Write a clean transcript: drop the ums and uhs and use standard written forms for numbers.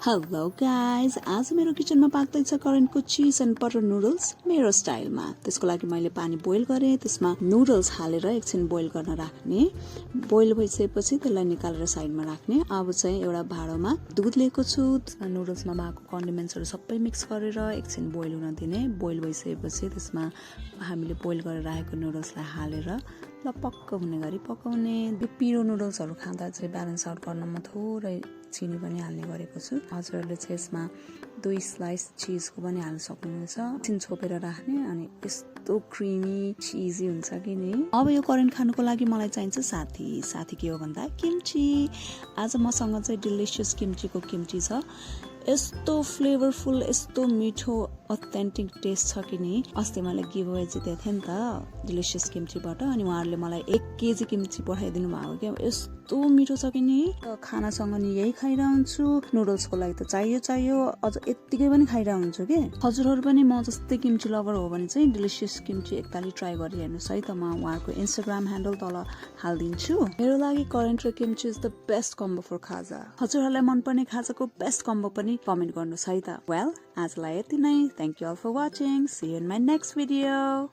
Hello guys, आज मेरो किचनमा पाक्दैछ करेन्टको चिज एन्ड बटर नुडल्स मेरो स्टाइलमा। त्यसको लागि मैले पानी बोइल गरेँ, त्यसमा नुडल्स हालेर एकछिन बोइल गर्न राख्ने। बोइल भइसकेपछि त्यसलाई निकालेर साइडमा राख्ने। अब चाहिँ एउटा भाँडोमा दुध लिएको छु, नुडल्समा भएको कन्डिमेन्ट्सहरू सबै मिक्स गरेर एकछिन बोइल हुन दिने। बोइल भइसकेपछि त्यसमा हामीले बोइल गरेर राखेको नुडल्सलाई हालेर पक्क हुने गरी पकाउने। यो पिरो नुडल्सहरू खाँदा चाहिँ ब्यालेन्स आउट गर्न म थोरै चिनी पनि हाल्ने गरेको छु। हजुरहरूले चाहिँ यसमा 2 स्लाइस चिजको पनि हाल्न सक्नुहुन्छ। एकछिन छोपेर राख्ने अनि यस्तो क्रिमी चिजी हुन्छ कि नि। अब यो करेन्ट खानुको लागि मलाई चाहिन्छ साथी के हो भन्दा किम्ची। आज मसँग चाहिँ डिलिसियस किम्ची छ। यस्तो फ्लेभरफुल, यस्तो मिठो अथेन्टिक टेस्ट छ कि नि। अस्ति मैले गिभ अवे जितेको थिएँ नि त डिलिसियस किम्चीबाट, अनि उहाँहरूले मलाई 1 केजी किम्ची पठाइदिनु भएको क्या। यस्तो मिठो छ कि नि, खानासँग नि यही खाइरहन्छु। नुडल्सको लागि त चाहियो अझ यत्तिकै पनि खाइरहन्छु के। हजुरहरू पनि म जस्तै किम्ची लभर हो भने चाहिँ डिलिसियस किम्ची एकताली ट्राई गरिहेर्नुहोस् है त। म उहाँको इन्स्टाग्राम ह्यान्डल तल हालिदिन्छु। मेरो लागि करेन्ट र kimchi is the best combo for खाजा। हजुरहरूलाई मनपर्ने खाजाको बेस्ट कम्बो पनि कमेन्ट गर्नुहोस् है त। वेल, आजलाई यति नै। Thank you all for watching. See you in my next video.